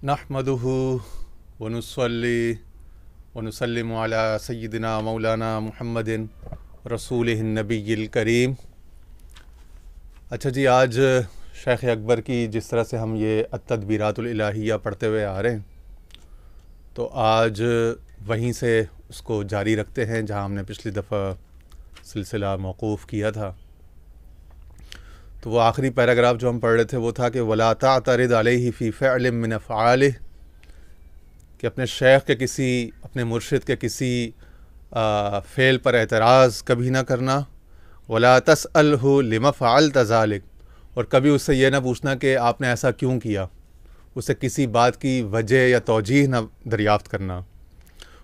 नहमदुहु व नुसल्ली व नुसल्लिमु अला सय्यिदिना मौलाना मुहम्मदिन रसूलिहिन नबिय्यिल करीम। अच्छा जी, आज शेख अकबर की जिस तरह से हम ये अत-तदबीरातुल इलाहिया पढ़ते हुए आ रहे हैं, तो आज वहीं से उसको जारी रखते हैं जहाँ हमने पिछली दफ़ा सिलसिला मौकूफ़ किया था। तो वो आखिरी पैराग्राफ जो हम पढ़ रहे थे वो था कि वला तातरिद अलैहि फ़ी फ़िअलिन मिन अफ़आलिहि, कि अपने शेख के किसी, अपने मुर्शिद के किसी फ़ेल पर एतराज़ कभी ना करना। वला तसअलहु लिमा फ़अल्त ज़ालिक, और कभी उससे ये ना पूछना कि आपने ऐसा क्यों किया, उससे किसी बात की वजह या तौजीह ना दरियाफ़्त करना।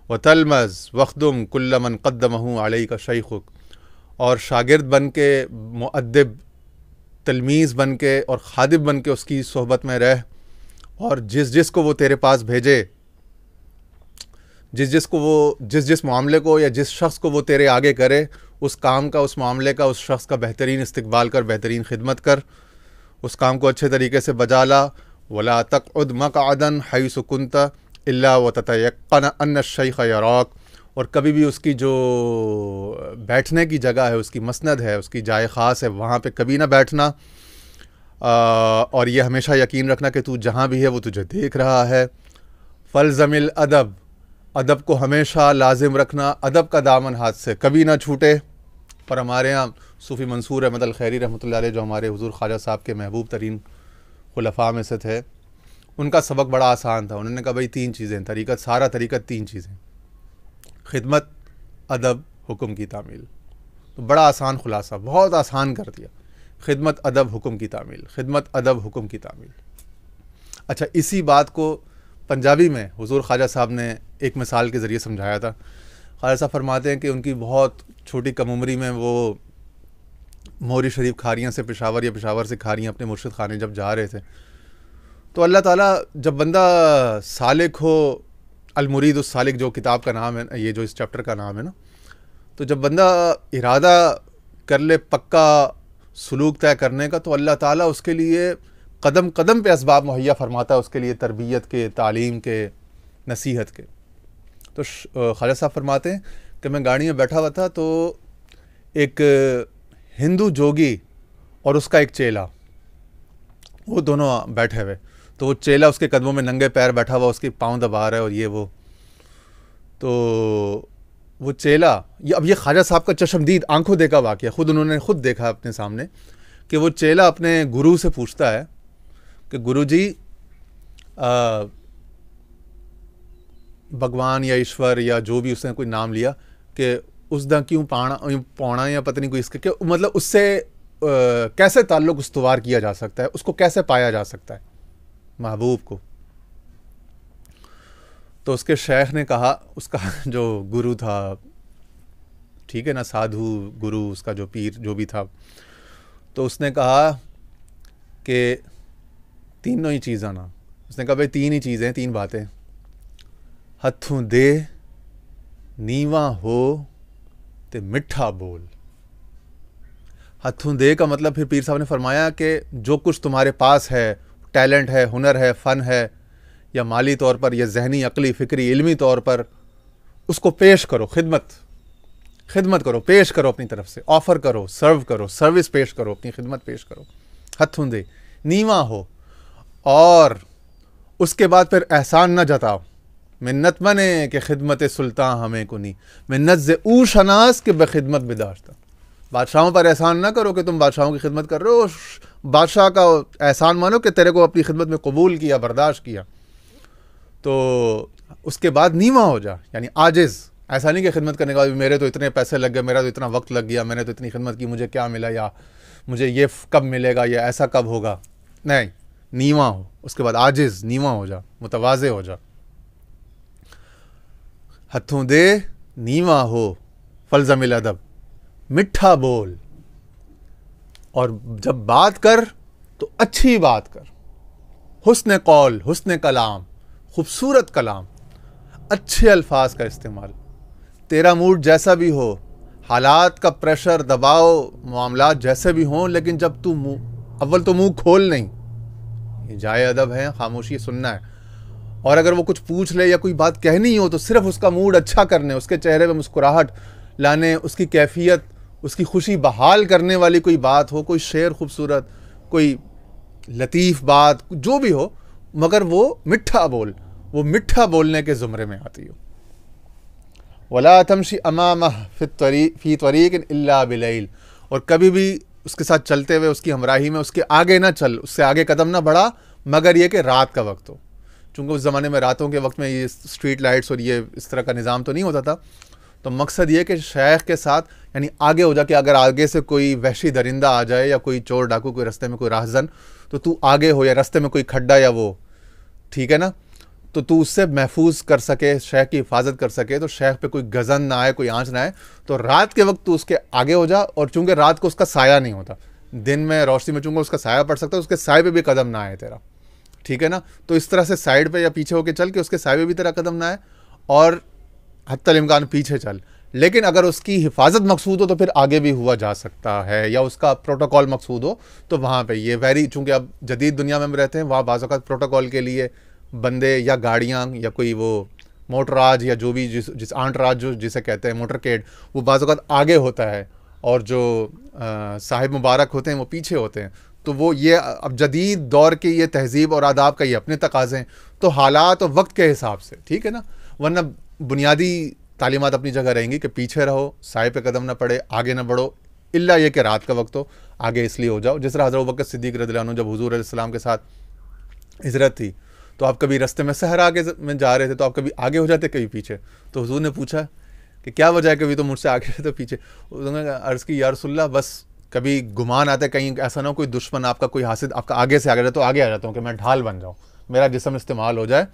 व तलमज़ वख़्दुम कुल्ल मन क़द्दमहु अलैका शैख़ुक, और शागिर्द बन के, मुअद्दिब तलमीज़ बन के और खादिम बन के उसकी सोहबत में रह, और जिस को वो तेरे पास भेजे, जिस मामले को या जिस शख्स को वो तेरे आगे करे, उस काम का, उस मामले का, उस शख्स का बेहतरीन इस्तकबाल कर, बेहतरीन खिदमत कर, उस काम को अच्छे तरीके से बजा ला। वला तक़उद मक़अदन हैसु कुन्त इल्ला व ततयक्क़न अन्न अश-शैख़ यराक, और कभी भी उसकी जो बैठने की जगह है, उसकी मसनद है, उसकी जाए ख़ास है, वहाँ पे कभी ना बैठना। और ये हमेशा यकीन रखना कि तू जहाँ भी है वो तुझे देख रहा है। फ़ल्ज़मिल अदब, अदब को हमेशा लाजिम रखना, अदब का दामन हाथ से कभी ना छूटे। पर हमारे यहाँ सूफ़ी मंसूर अहमद अल खैरी रहमतुल्लाह अलैह, जो हमारे हुज़ूर ख्वाजा साहब के महबूब तरीन खुलफ़ा में से थे, उनका सबक बड़ा आसान था। उन्होंने कहा भाई तीन चीज़ें, तरीक़त, सारा तरीक़त तीन चीज़ें, खिदमत, अदब, हुक्म की तामील। तो बड़ा आसान खुलासा, बहुत आसान कर दिया। खिदमत, अदब, हुक्म की तामील, खिदमत, अदब, हुक्म की तामील। अच्छा, इसी बात को पंजाबी में हुज़ूर ख्वाजा साहब ने एक मिसाल के ज़रिए समझाया था। ख्वाजा साहब फरमाते हैं कि उनकी बहुत छोटी कम उम्री में वो मोहरी शरीफ खारियाँ से पेशावर या पेशावर से खारियाँ अपने मुर्शिद खाने जब जा रहे थे, तो अल्लाह ताला, जब बंदा सालिक हो, अल-मुरीद उस सालिक जो किताब का नाम है, ये जो इस चैप्टर का नाम है ना, तो जब बंदा इरादा कर ले पक्का सुलूक तय करने का, तो अल्लाह ताला उसके लिए कदम कदम पे असबाब मुहैया फरमाता है, उसके लिए तरबियत के, तालीम के, नसीहत के। तो ख्वाजा साहब फरमाते हैं कि मैं गाड़ी में बैठा हुआ था, तो एक हिंदू जोगी और उसका एक चेला, वो दोनों बैठे हुए। तो वो चेला उसके कदमों में नंगे पैर बैठा हुआ, उसके पाँव दबा रहा है और ये वो। तो वो चेला, अब ये ख्वाजा साहब का चश्मदीद आंखों देखा वाक़या, उन्होंने खुद देखा अपने सामने, कि वो चेला अपने गुरु से पूछता है कि गुरुजी, भगवान या ईश्वर या जो भी उसने कोई नाम लिया, कि उस दा क्यों पौना या पता नहीं कोई इसके, कि मतलब उससे कैसे ताल्लुक़ उस्तवार किया जा सकता है, उसको कैसे पाया जा सकता है, महबूब को। तो उसके शेख ने कहा, उसका जो गुरु था, ठीक है ना, साधु गुरु, उसका जो पीर जो भी था, तो उसने कहा कि तीनों ही चीज़ां ना, उसने कहा भाई तीन ही चीज़ें, तीन बातें, हथों दे, नीवा हो ते मिठा बोल। हथों दे का मतलब फिर पीर साहब ने फरमाया कि जो कुछ तुम्हारे पास है, टैलेंट है, हुनर है, फ़न है, या माली तौर पर या जहनी, अक़ली, फ़िक्री, इल्मी तौर पर, उसको पेश करो, खिदमत करो, पेश करो अपनी तरफ से, ऑफ़र करो, सर्व करो, सर्विस पेश करो, अपनी खिदमत पेश करो। हथों दे, नीवा हो, और उसके बाद फिर एहसान न जताओ। मिन्नत मने कि खिदमत सुल्तान हमें को नहीं, मिन्नत से ऊ शनास के बखिदमत बिदाश्ता। बादशाहों पर एहसान ना करो कि तुम बादशाहों की खिदमत कर रहे हो, बादशाह का एहसान मानो कि तेरे को अपनी खिदमत में कबूल किया, बर्दाश्त किया। तो उसके बाद नीवा हो जा, यानी आजिज़। ऐसा नहीं कि खिदमत करने के बाद मेरे तो इतने पैसे लग गए, मेरा तो इतना वक्त लग गया, मैंने तो इतनी खिदमत की, मुझे क्या मिला, या मुझे ये कब मिलेगा, या ऐसा कब होगा। नहीं, नीवा हो, उसके बाद आजिज़, नीवा हो जा, मुतवाज़े हो जा। हथों दे, नीवा हो, फ़ल्ज़मिल अदब, मिठा बोल, और जब बात कर तो अच्छी बात कर, हुस्न कौल, हुस्न कलाम, खूबसूरत कलाम, अच्छे अल्फाज का इस्तेमाल। तेरा मूड जैसा भी हो, हालात का प्रेशर, दबाव, मामलात जैसे भी हों, लेकिन जब तू अव्वल तो मुंह खोल नहीं, ये जाए अदब है, खामोशी सुनना है, और अगर वो कुछ पूछ ले या कोई बात कहनी हो तो सिर्फ उसका मूड अच्छा करने, उसके चेहरे पे मुस्कुराहट लाने, उसकी कैफियत, उसकी खुशी बहाल करने वाली कोई बात हो, कोई शेर खूबसूरत, कोई लतीफ़ बात, जो भी हो, मगर वो मिठ्ठा बोलने के ज़ुमरे में आती हो। वला तमशी अमामह फ़ी त्वरीक़िन इल्ला बिलैल, और कभी भी उसके साथ चलते हुए, उसकी हमराही में उसके आगे ना चल, उससे आगे कदम ना बढ़ा, मगर ये कि रात का वक्त हो। चूँकि उस ज़माने में रातों के वक्त में ये स्ट्रीट लाइट्स और ये इस तरह का निज़ाम तो नहीं होता था, तो मकसद ये कि शेख के साथ यानी आगे हो जाके अगर आगे से कोई वहशी दरिंदा आ जाए या कोई चोर डाकू, कोई रास्ते में कोई राहजन, तो तू आगे हो, या रास्ते में कोई खड्डा या वो, ठीक है ना, तो तू उससे महफूज कर सके, शेख की हिफाजत कर सके, तो शेख पे कोई गज़न ना आए, कोई आँच ना आए। तो रात के वक्त तू उसके आगे हो जा, और चूँकि रात को उसका साया नहीं होता, दिन में रोशनी में चूँकि उसका साया पड़ सकता है, उसके साए पे भी कदम ना आए तेरा, ठीक है ना। तो इस तरह से साइड पे या पीछे होके चल के उसके साए पे भी तेरा कदम ना आए, और हत्तल इम्कान पीछे चल। लेकिन अगर उसकी हिफाजत मकसूद हो तो फिर आगे भी हुआ जा सकता है, या उसका प्रोटोकॉल मकसूद हो तो वहाँ पे ये वेरी, चूँकि अब जदीद दुनिया में हम रहते हैं, वहाँ बाज़ औक़ात प्रोटोकॉल के लिए बंदे या गाड़ियाँ या कोई वो मोटराज या जो भी जिस आंटराज जो जिसे कहते हैं मोटरकेड, वो बाज़ औक़ात आगे होता है, और जो साहिब मुबारक होते हैं वो पीछे होते हैं। तो वो ये अब जदीद दौर की ये तहज़ीब और आदाब का ये अपने तकाज़े हैं, तो हालात और वक्त के हिसाब से, ठीक है ना। वरना बुनियादी तालीमात अपनी जगह रहेंगी कि पीछे रहो, साए पे कदम ना पड़े, आगे ना बढ़ो, इल्ला ये कि रात का वक्त हो, आगे इसलिए हो जाओ। जिस तरह हज़रत अबू बकर सिद्दीक़ रज़ियल्लाहु अन्हु जब हुज़ूर अलैहिस्सलाम के साथ हिजरत थी, तो आप कभी रास्ते में सहरा के में जा रहे थे, तो आप कभी आगे हो जाते, कभी पीछे। तो हुज़ूर ने पूछा कि क्या वजह है, कभी तो मुझसे आगे तो पीछे। उन्होंने अर्ज़ की, या रसूलल्लाह, बस कभी गुमान आता है कहीं ऐसा ना हो कोई दुश्मन आपका, कोई हासिद आपका आगे से आ गया, तो आगे आ जाता हूँ कि मैं ढाल बन जाऊँ, मेरा जिस्म इस्तेमाल हो जाए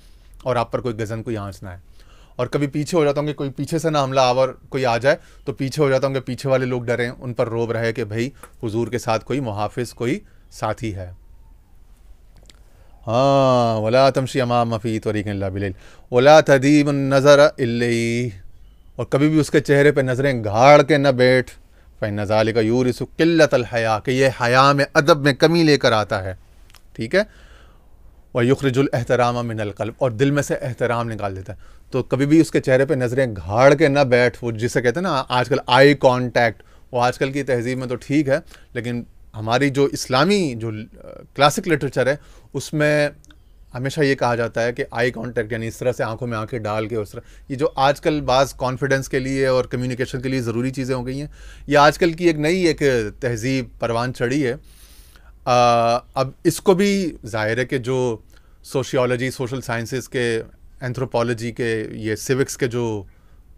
और आप पर कोई गज़न, कोई आँच ना आए। और कभी पीछे हो जाता हूँ कि कोई पीछे से ना हमला आवर कोई आ जाए, तो पीछे हो जाता हूँ कि पीछे वाले लोग डरें, उन पर रोब रहे कि भाई हुजूर के साथ कोई मुहाफिज, कोई साथी है। हाँ, वला तमशी अमाम फ़ी त्वरीक़िन इल्ला बिलैल वला तदीबुन नज़र इल्लैहि, और कभी भी उसके चेहरे पे नज़रें गाड़ के न बैठ। फ़इन्न ज़ालिका यूरिसु क़िल्लतल हया, कि ये हया में, अदब में कमी लेकर आता है, ठीक है। व युख़रिजुल एहतराम मिनल क़ल्ब, और दिल में से एहतराम निकाल देता है। तो कभी भी उसके चेहरे पे नज़रें गाड़ के न बैठ, वो जिसे कहते हैं ना आजकल आई कॉन्टैक्ट, वो आजकल की तहज़ीब में तो ठीक है, लेकिन हमारी जो इस्लामी जो क्लासिक लिटरेचर है उसमें हमेशा ये कहा जाता है कि आई कांटेक्ट, यानी इस तरह से आंखों में आंखें डाल के, उस तरह, ये जो आजकल बाज़ कॉन्फिडेंस के लिए और कम्युनिकेशन के लिए ज़रूरी चीज़ें हो गई हैं, ये आजकल की एक नई एक तहज़ीब परवान चढ़ी है। अब इसको भी ज़ाहिर है कि जो सोशियोलॉजी, सोशल साइंसेस के, एंथ्रोपोलॉजी के, ये सिविक्स के जो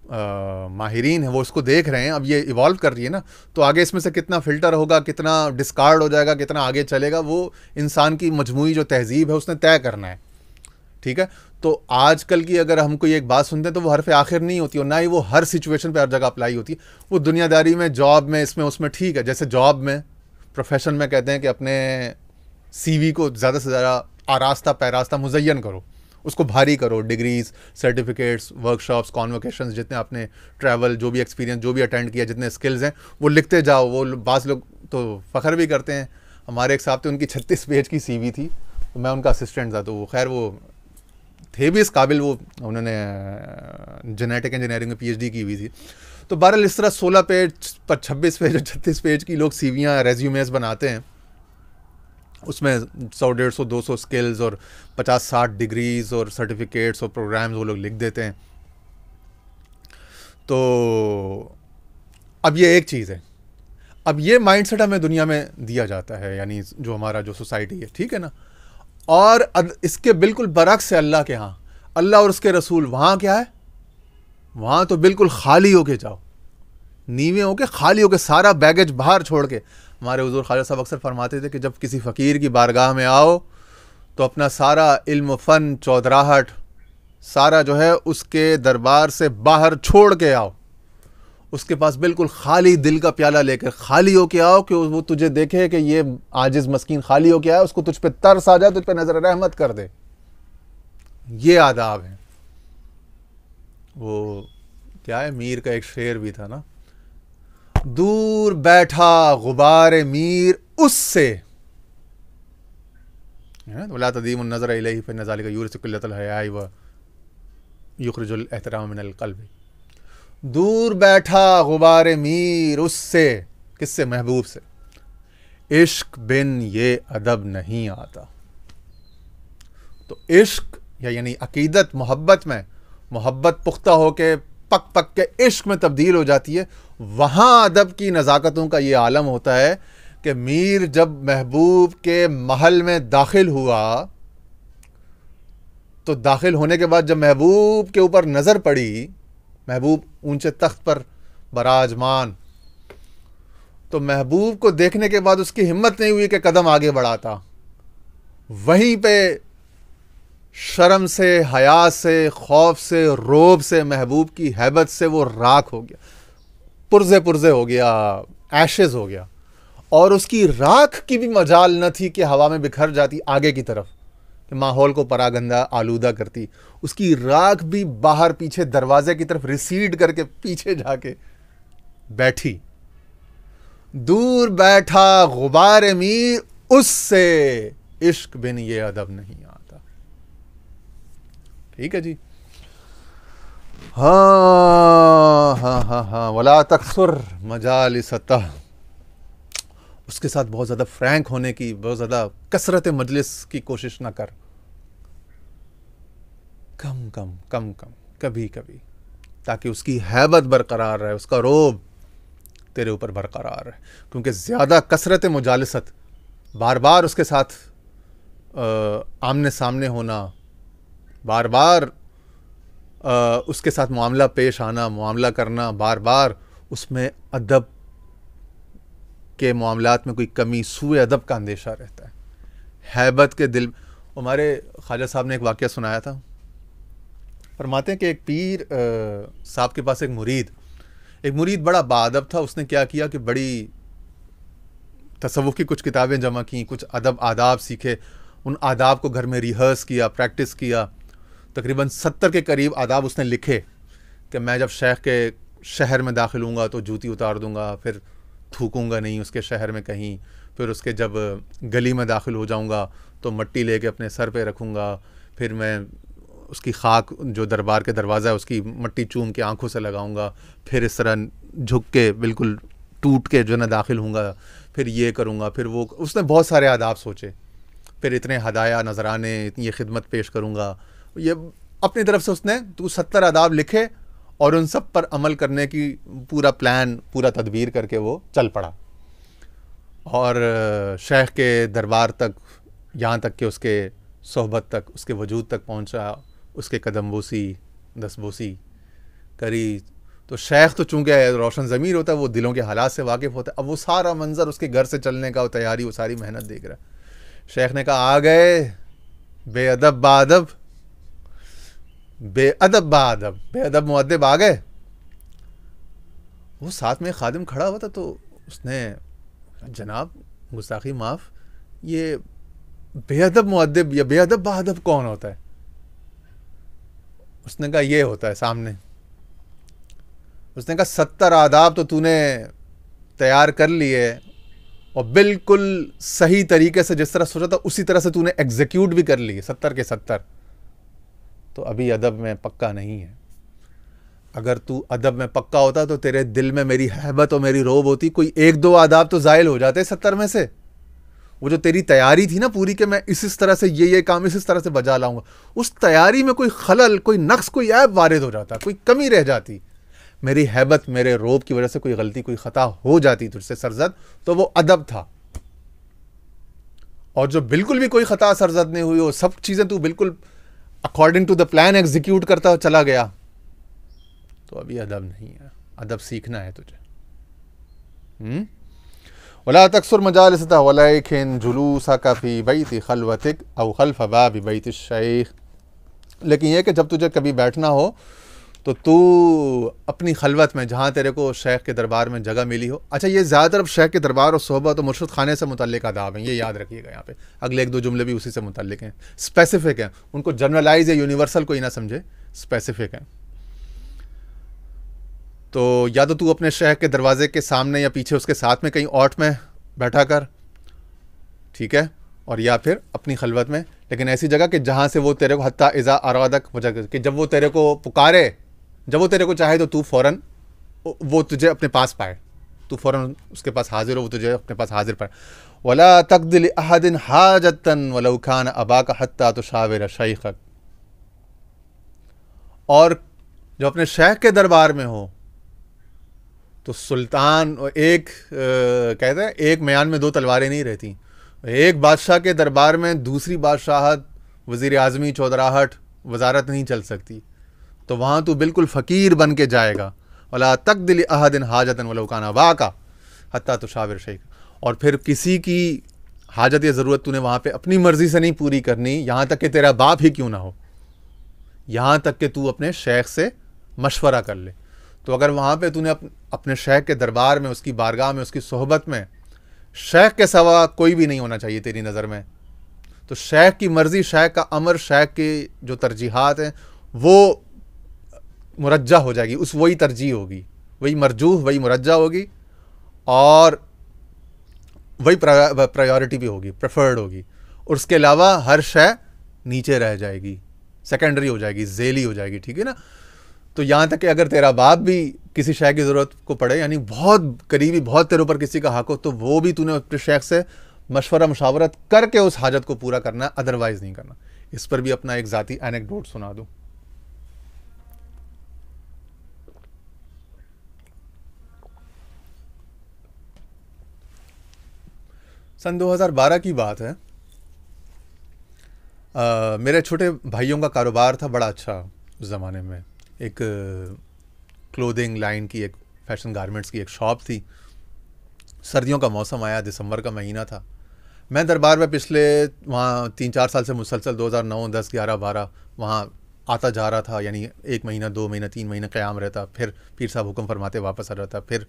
माहिरीन हैं वो इसको देख रहे हैं, अब ये इवॉल्व कर रही है ना, तो आगे इसमें से कितना फ़िल्टर होगा, कितना डिस्कार्ड हो जाएगा, कितना आगे चलेगा, वो इंसान की मजमूई जो तहज़ीब है उसने तय करना है, ठीक है। तो आजकल की अगर हम कोई एक बात सुनते हैं तो वो हरफ आखिर नहीं होती, और ना ही वो हर सिचुएशन पे हर जगह अप्लाई होती है। वो दुनियादारी में, जॉब में, इसमें उसमें ठीक है। जैसे जॉब में, प्रोफेशन में कहते हैं कि अपने CV को ज़्यादा से ज़्यादा आरास्ता पैरास्ता मुज़य्यन करो, उसको भारी करो, डिग्रीज, सर्टिफिकेट्स, वर्कशॉप्स, कॉन्वोकेशंस, जितने आपने ट्रैवल, जो भी एक्सपीरियंस, जो भी अटेंड किया, जितने स्किल्स हैं वो लिखते जाओ। वो बाज़ लोग तो फ़ख्र भी करते हैं। हमारे एक साहब थे, उनकी 36 पेज की CV थी, तो मैं उनका असिस्टेंट था, तो वो खैर वो थे भी इस काबिल, वो उन्होंने जेनेटिक इंजीनियरिंग में PhD की हुई थी। तो बहरहाल इस तरह 16 पेज पर 26 पेज और 36 पेज की लोग CVयाँ, रेज्यूमेस बनाते हैं, उसमें 100, 150, 200 स्किल्स और 50-60 डिग्रीज और सर्टिफिकेट्स और प्रोग्राम्स वो लोग लिख देते हैं। तो अब ये एक चीज़ है, अब ये माइंडसेट हमें दुनिया में दिया जाता है, यानी जो हमारा जो सोसाइटी है, ठीक है ना। और इसके बिल्कुल बरक्स है अल्लाह के यहाँ, अल्लाह और उसके रसूल, वहाँ क्या है, वहाँ तो बिल्कुल खाली होके जाओ, नीवे होके, खाली होके, सारा बैगेज बाहर छोड़ के। हमारे हुजूर ख्वाजा साहब अक्सर फरमाते थे कि जब किसी फ़कीर की बारगाह में आओ तो अपना सारा इल्म, फ़न, चौधराहट, सारा जो है उसके दरबार से बाहर छोड़ के आओ, उसके पास बिल्कुल खाली दिल का प्याला लेकर खाली होके आओ, कि वो तुझे देखे कि ये आजिज़ मस्कीन खाली होके आया, उसको तुझ पे तरस आ जाए, तुझ पे नज़र रहमत कर दे। ये आदाब है। वो क्या है, मीर का एक शेर भी था ना, दूर बैठा गुबार मीर उससे, वला तदीमुन नज़र इलैहि फ़इन्न ज़ालिका यूरिसु क़िल्लतल हयाइ व युख़रिजुल एहतराम मिनल क़ल्बि। दूर बैठा गुबार मीर उससे, किससे? महबूब से। इश्क बिन ये अदब नहीं आता। तो इश्क यानी अकीदत, मोहब्बत में, मोहब्बत पुख्ता होके पक पक के इश्क में तब्दील हो जाती है। वहाँ अदब की नज़ाकतों का ये आलम होता है कि मीर जब महबूब के महल में दाखिल हुआ तो दाखिल होने के बाद जब महबूब के ऊपर नज़र पड़ी, महबूब ऊंचे तख्त पर बराजमान, तो महबूब को देखने के बाद उसकी हिम्मत नहीं हुई कि कदम आगे बढ़ाता। वहीं पे शर्म से, हया से, खौफ से, रोब से, महबूब की हैबत से वो राख हो गया, पुर्जे पुर्जे हो गया, एशेज हो गया। और उसकी राख की भी मजाल न थी कि हवा में बिखर जाती आगे की तरफ, कि माहौल को परागंदा आलूदा करती। उसकी राख भी बाहर पीछे दरवाजे की तरफ रिसीड करके पीछे जाके बैठी। दूर बैठा गुबार मीर उससे, इश्क बिन ये अदब नहीं आता। ठीक है जी। हाँ हाँ हाँ हाँ, वला तकसुर मजालिसतह, उसके साथ बहुत ज़्यादा फ्रैंक होने की, बहुत ज़्यादा कसरत मजलिस की कोशिश ना कर। कम कम कम कम, कभी कभी, ताकि उसकी हैबत बरकरार रहे, उसका रोब तेरे ऊपर बरकरार रहे। क्योंकि ज़्यादा कसरत मुजालिसत, बार बार उसके साथ आमने सामने होना, बार बार उसके साथ मामला पेश आना, मामला करना, बार बार उसमें अदब के मामलात में कोई कमी, सूए अदब का अंदेशा रहता है। हैबत के दिल, हमारे ख्वाजा साहब ने एक वाक़या सुनाया था। फरमाते हैं कि एक पीर साहब के पास एक मुरीद बड़ा बाअदब था। उसने क्या किया कि बड़ी तसव्वुफ़ की कुछ किताबें जमा की, कुछ अदब आदाब सीखे, उन आदाब को घर में रिहर्स किया, प्रैक्टिस किया। तकरीबन 70 के करीब आदाब उसने लिखे कि मैं जब शेख के शहर में दाखिल हूँगा तो जूती उतार दूँगा, फिर थूकूंगा नहीं उसके शहर में कहीं, फिर उसके जब गली में दाखिल हो जाऊंगा तो मट्टी लेके अपने सर पे रखूंगा, फिर मैं उसकी खाक जो दरबार के दरवाज़ा है उसकी मट्टी चूम के आंखों से लगाऊंगा, फिर इस तरह झुक के बिल्कुल टूट के जो ना दाखिल हूँगा, फिर ये करूँगा, फिर वो। उसने बहुत सारे आदाब सोचे, फिर इतने हदाया नजराने, इतनी ये खिदमत पेश करूँगा, ये अपनी तरफ से उसने 70 आदाब लिखे और उन सब पर अमल करने की पूरा प्लान, पूरा तदबीर करके वो चल पड़ा। और शेख के दरबार तक, यहाँ तक कि उसके सोहबत तक, उसके वजूद तक पहुँचा, उसके कदम बोसी, दस्तबोसी करी। तो शेख तो चूँकि रोशन ज़मीर होता है, वो दिलों के हालात से वाकिफ़ होता है। अब वो सारा मंज़र उसके घर से चलने का, वो तैयारी, वो सारी मेहनत देख रहा है। शेख ने कहा, आ गए बेअदब बाअदब, बेअदब बाअदब, बेअदब मुअद्दिब आ गए। वो साथ में खादिम खड़ा हुआ था, तो उसने, जनाब गुस्ताखी माफ़, ये बेअदब मुअद्दिब या बेअदब बाअदब कौन होता है? उसने कहा, ये होता है सामने। उसने कहा, 70 आदाब तो तूने तैयार कर लिए और बिल्कुल सही तरीके से जिस तरह सोचा था उसी तरह से तूने एग्जीक्यूट भी कर लिए, 70 के 70। तो अभी अदब में पक्का नहीं है। अगर तू अदब में पक्का होता तो तेरे दिल में मेरी हैबत और मेरी रोब होती, कोई 1-2 आदाब तो ज़ायल हो जाते 70 में से। वो जो तेरी तैयारी थी ना पूरी, कि मैं इस तरह से ये काम इस तरह से बजा लाऊंगा, उस तैयारी में कोई खलल, कोई नक्स, कोई ऐब वारिद हो जाता, कोई कमी रह जाती, मेरी हैबत, मेरे रोब की वजह से कोई गलती, कोई ख़ता हो जाती तुझसे सरजद, तो वो अदब था। और जो बिल्कुल भी कोई ख़ता सरजद नहीं हुई, वो सब चीज़ें तू बिल्कुल according to the plan execute करता चला गया, तो अभी अदब नहीं है। अदब सीखना है तुझे। वला तकसुर मजालिसतह वलैकिन जुलूसक फी बैति खलवतिक औ खल्फ बाबि बैति शेख। लेकिन यह कि जब तुझे कभी बैठना हो तो तू अपनी खलवत में, जहाँ तेरे को शेख के दरबार में जगह मिली हो। अच्छा, ये ज़्यादातर अब शेख के दरबार और सोहबत और मुर्शिद खाने से मुतल्लिक आदाब हैं, ये याद रखिएगा। यहाँ पे अगले 1-2 जुमले भी उसी से मुतल्लिक हैं, स्पेसिफिक हैं, उनको जनरलाइज या यूनिवर्सल कोई ना समझे, स्पेसिफिक हैं। तो या तो तू अपने शेख के दरवाजे के सामने या पीछे उसके साथ में कहीं औट में बैठा कर, ठीक है, और या फिर अपनी खलवत में, लेकिन ऐसी जगह कि जहाँ से वो तेरे को हत्ता इज़ा अरादक हो जाए, कि जब वो तेरे को पुकारे, जब वो तेरे को चाहे तो तू फ़ौरन वो तुझे अपने पास पाए, तू फ़ौरन उसके पास हाजिर हो, वो तुझे अपने पास हाजिर पाए। वला तक़दिल अहदिन हाजतन वलौ खान अबाका हत्ता तुशाविर शैखक, और जो अपने शेख के दरबार में हो तो सुल्तान एक कहते हैं एक म्यान में दो तलवारें नहीं रहती। एक बादशाह के दरबार में दूसरी बादशाहत, वज़ीर आज़मी, चौधराहट, वजारत नहीं चल सकती। तो वहाँ तू बिल्कुल फ़कीर बन के जाएगा। वला तक़दिल अहदिन हाजतन वलौ कान अबाका हत्ता तुशाविर शैख, और फिर किसी की हाजत या ज़रूरत तूने वहाँ पे अपनी मर्ज़ी से नहीं पूरी करनी, यहाँ तक कि तेरा बाप ही क्यों ना हो, यहाँ तक कि तू अपने शेख से मशवरा कर ले। तो अगर वहाँ पे तूने अपने शेख के दरबार में, उसकी बारगाह में, उसकी सोहबत में शेख के सिवा कोई भी नहीं होना चाहिए तेरी नज़र में, तो शेख की मर्ज़ी, शेख का अमर, शेख की जो तरजीहात हैं वो मुरज्जा हो जाएगी, उस वही तरजीह होगी, वही मरजूह, वही मुरज्जा होगी, और वही प्रायोरिटी भी होगी, प्रेफर्ड होगी। और उसके अलावा हर शय नीचे रह जाएगी, सेकेंडरी हो जाएगी, झेली हो जाएगी, ठीक है ना। तो यहाँ तक कि अगर तेरा बाप भी किसी शय की ज़रूरत को पड़े, यानी बहुत करीबी, बहुत तेरे ऊपर किसी का हक हो, तो वो भी तूने अपने शेख से मशवरा मुशावरत करके उस हाजत को पूरा करना, अदरवाइज़ नहीं करना। इस पर भी अपना एक ज़ाती एनेक्डोट सुना दूँ। सन 2012 की बात है। मेरे छोटे भाइयों का कारोबार था बड़ा अच्छा उस ज़माने में। एक क्लोथिंग लाइन की, एक फैशन गारमेंट्स की एक शॉप थी। सर्दियों का मौसम आया, दिसंबर का महीना था। मैं दरबार में पिछले वहाँ 3-4 साल से मुसलसल 2009, 10, 11, 12 वहाँ आता जा रहा था, यानी 1 महीना, 2 महीना, 3 महीने क़याम रहता, फिर पीर साहब हुक्म फरमाते वापस आ जाता, फिर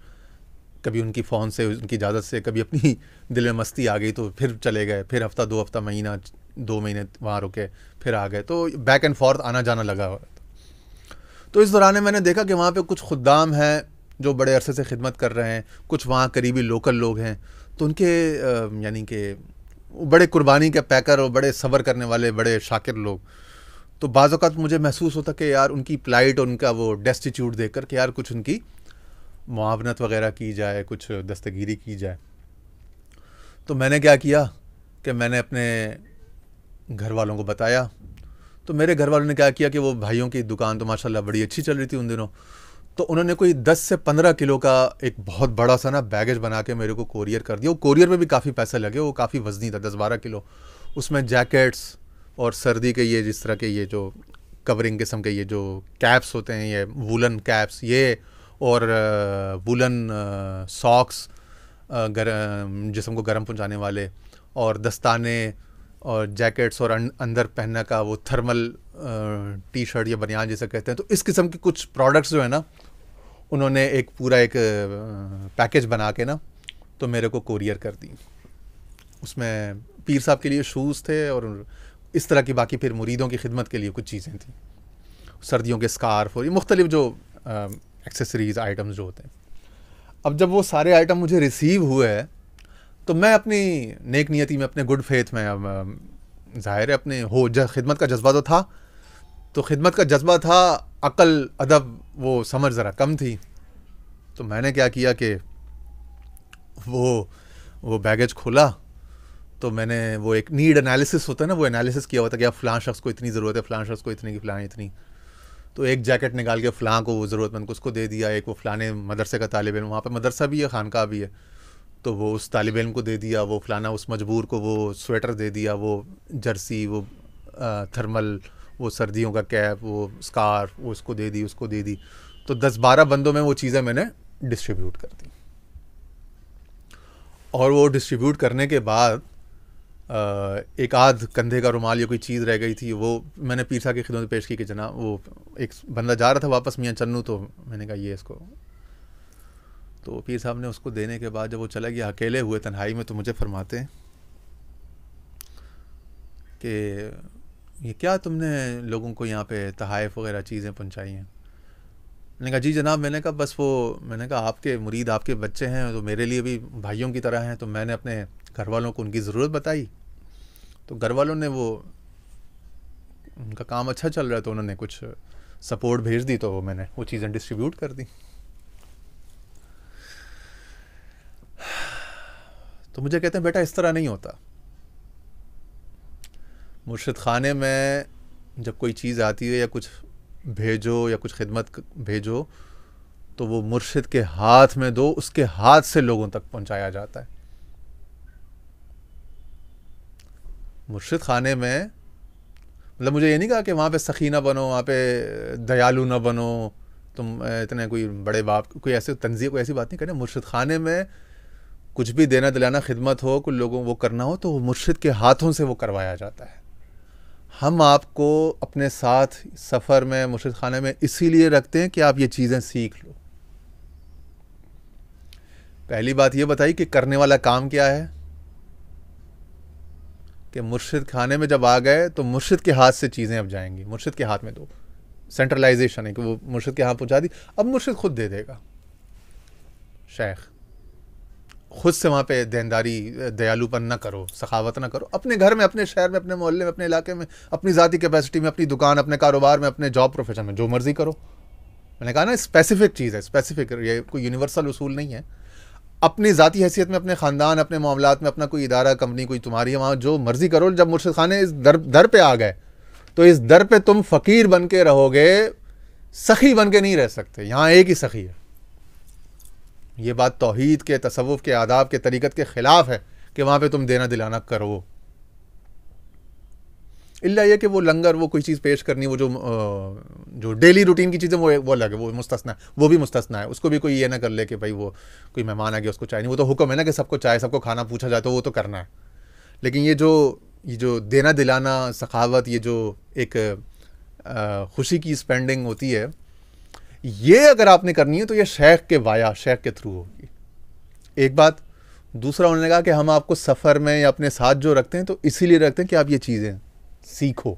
कभी उनकी फ़ोन से, उनकी इजाज़त से, कभी अपनी दिल में मस्ती आ गई तो फिर चले गए, फिर हफ़्ता 2 हफ़्ता, महीना 2 महीने वहाँ रुके, फिर आ गए, तो बैक एंड फोर्थ आना जाना लगा। तो इस दौरान मैंने देखा कि वहाँ पे कुछ खुद्दाम हैं जो बड़े अरसे से खिदमत कर रहे हैं, कुछ वहाँ करीबी लोकल लोग हैं, तो उनके यानी कि बड़े कुर्बानी के पैकर और बड़े सब्र करने वाले, बड़े शाकिर लोग। तो बाज़ औक़ात मुझे महसूस होता कि यार उनकी प्लाइट और उनका वो डेस्टिट्यूट देख कर कि यार कुछ उनकी मुआवनत वगैरह की जाए, कुछ दस्तगीरी की जाए। तो मैंने क्या किया कि मैंने अपने घर वालों को बताया। तो मेरे घर वालों ने क्या किया कि वो भाइयों की दुकान तो माशाल्लाह बड़ी अच्छी चल रही थी उन दिनों, तो उन्होंने कोई 10 से 15 किलो का एक बहुत बड़ा सा ना बैगेज बना के मेरे को कोरियर कर दिया। वो कोरियर में भी काफ़ी पैसे लगे, वो काफ़ी वज़नी था, 10-12 किलो। उसमें जैकेट्स और सर्दी के ये जिस तरह के ये जो कवरिंग किस्म के ये जो कैप्स होते हैं, ये वूलन कैप्स, ये और वूलन सॉक्स, जिस्म को गर्म पहुंचाने वाले, और दस्ताने और जैकेट्स, और अंदर पहनने का वो थर्मल टी शर्ट या बनियान जिसे कहते हैं। तो इस किस्म के कुछ प्रोडक्ट्स जो है ना, उन्होंने एक पूरा एक पैकेज बना के ना तो मेरे को कोरियर कर दी। उसमें पीर साहब के लिए शूज़ थे और इस तरह की बाकी फिर मुरीदों की खिदमत के लिए कुछ चीज़ें थी, सर्दियों के स्कार्फ और ये मुख्तलिफ जो एक्सेसरीज़ आइटम्स जो होते हैं। अब जब वो सारे आइटम मुझे रिसीव हुए तो मैं अपनी नेक नियति में, अपने गुड फेथ में, अब ज़ाहिर है अपने खिदमत का जज्बा तो था, तो खिदमत का जज्बा था, अकल अदब वो समझ ज़रा कम थी। तो मैंने क्या किया कि वो बैगेज खोला, तो मैंने वो एक नीड एनालिसिस होता है ना, वो एनालिसिस किया हुआ था कि अब फ़लाँ शख्स को इतनी ज़रूरत है, फ़लाँ शख्स को इतनी की, फ़लाँ इतनी। तो एक जैकेट निकाल के फ़लाँ को, वो ज़रूरतमंद को उसको दे दिया। एक वो फ़लाने मदरसे का तालिब इल्म, वहाँ पे मदरसा भी है, खानका भी है, तो वो उस तालिब इल्म को दे दिया। वो फ़लाना उस मजबूर को वो स्वेटर दे दिया, वो जर्सी, वो थर्मल, वो सर्दियों का कैप, वो स्कार्फ, वो उसको दे दी, उसको दे दी। तो 10-12 बंदों में वो चीज़ें मैंने डिस्ट्रीब्यूट कर दी। और वो डिस्ट्रीब्यूट करने के बाद एक आध कंधे का रुमाल या कोई चीज़ रह गई थी, वो मैंने पीर साहब की खिदमत में पेश की कि जनाब, वो एक बंदा जा रहा था वापस, मियाँ चन्नू, तो मैंने कहा ये इसको। तो पीर साहब ने उसको देने के बाद जब वो चला गया अकेले हुए तन्हाई में, तो मुझे फरमाते हैं कि ये क्या तुमने लोगों को यहाँ पे तहाइफ वगैरह चीज़ें पहुँचाई हैं। मैंने कहा जी जनाब, मैंने कहा बस वो, मैंने कहा आपके मुरीद, आपके बच्चे हैं तो मेरे लिए भी भाइयों की तरह हैं, तो मैंने अपने घर वालों को उनकी ज़रूरत बताई तो घर वालों ने वो, उनका काम अच्छा चल रहा है तो उन्होंने कुछ सपोर्ट भेज दी, तो मैंने वो चीज़ें डिस्ट्रीब्यूट कर दी। तो मुझे कहते हैं बेटा इस तरह नहीं होता। मुर्शिद खाने में जब कोई चीज़ आती है या कुछ भेजो या कुछ खिदमत भेजो तो वो मुर्शिद के हाथ में दो, उसके हाथ से लोगों तक पहुंचाया जाता है। मुर्शिद खाने में मतलब मुझे ये नहीं कहा कि वहाँ पे सखी ना बनो, वहाँ पे दयालु ना बनो, तुम इतने कोई बड़े बाप, कोई ऐसे तंजीम, कोई ऐसी बात नहीं करनी। मुर्शिद खाने में कुछ भी देना दिलाना, खिदमत हो, कुछ लोगों वो करना हो तो वो मुर्शिद के हाथों से वो करवाया जाता है। हम आपको अपने साथ सफ़र में मुर्शिद खाने में इसीलिए रखते हैं कि आप ये चीज़ें सीख लो। पहली बात ये बताई कि करने वाला काम क्या है, कि मुर्शिद खाने में जब आ गए तो मुर्शिद के हाथ से चीज़ें अब जाएंगी, मुर्शिद के हाथ में दो। सेंट्रलाइजेशन है कि वो मुर्शिद के हाथ पहुँचा दी, अब मुर्शिद खुद दे देगा। शेख खुद से वहाँ पे देनदारी, दयालुपन ना करो, सखावत ना करो। अपने घर में, अपने शहर में, अपने मोहल्ले में, अपने इलाके में, अपनी ज़ाती कैपेसिटी में, अपनी दुकान, अपने कारोबार में, अपने जॉब प्रोफेशन में जो मर्ज़ी करो। मैंने कहा ना स्पेसिफिक चीज़ है, स्पेसिफिक, ये कोई यूनिवर्सल उसूल नहीं है। अपनी ज़ाती हैसियत में, अपने ख़ानदान, अपने मामलात में, अपना कोई इदारा, कंपनी कोई तुम्हारी है, वहाँ जो मर्ज़ी करो। जब मुर्शिद खाने इस दर पे आ गए तो इस दर पे तुम फ़कीर बन के रहोगे, सखी बन के नहीं रह सकते। यहाँ एक ही सखी है। ये बात तौहीद के, तसव्वुफ़ के, आदाब के, तरीक़त के ख़िलाफ़ है कि वहाँ पे तुम देना दिलाना करो। इल्ला ये कि वो लंगर, वो कोई चीज़ पेश करनी, वो जो डेली रूटीन की चीज़ें वो अलग है, वो मुस्तस्ना है, वो भी मुस्तस्ना है। उसको भी कोई ये ना कर ले कि भाई वो कोई मेहमान आ गया उसको चाय नहीं, वो तो हुक्म है ना कि सबको चाय, सबको खाना पूछा जाए तो वो तो करना है। लेकिन ये जो देना दिलाना, सखावत, ये जो एक खुशी की स्पेंडिंग होती है, ये अगर आपने करनी है तो ये शेख के वाया, शेख के थ्रू होगी। एक बात। दूसरा उन्होंने कहा कि हम आपको सफ़र में या अपने साथ जो रखते हैं तो इसीलिए रखते हैं कि आप ये चीज़ें सीखो।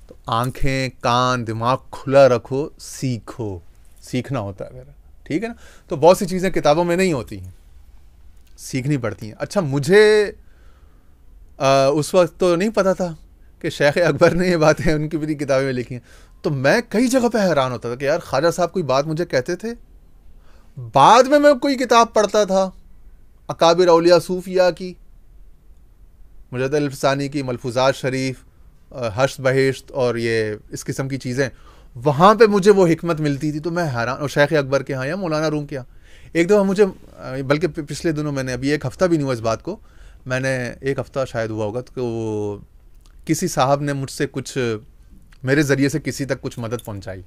तो आंखें, कान, दिमाग खुला रखो, सीखो। सीखना होता है मेरा, ठीक है ना। तो बहुत सी चीज़ें किताबों में नहीं होती हैं, सीखनी पड़ती हैं। अच्छा, मुझे उस वक्त तो नहीं पता था कि शेख अकबर ने ये बातें उनकी भी किताबें में लिखी हैं। तो मैं कई जगह पे हैरान होता था कि यार ख्वाजा साहब कोई बात मुझे कहते थे, बाद में मैं कोई किताब पढ़ता था अकाबिर औलिया सूफिया की, मुजद्दिद अल-फ़सानी की, मलफूज़ात शरीफ, हश्र बहिश्त और ये इस किस्म की चीज़ें, वहाँ पे मुझे वो हिकमत मिलती थी। तो मैं हैरान। और शेख अकबर के यहाँ या मौलाना रूम के यहाँ एक दफ़ा मुझे, बल्कि पिछले दिनों मैंने, अभी एक हफ़्ता भी नहीं हुआ इस बात को, मैंने एक हफ़्ता शायद हुआ होगा, तो किसी साहब ने मुझसे कुछ, मेरे ज़रिए से किसी तक कुछ मदद पहुँचाई।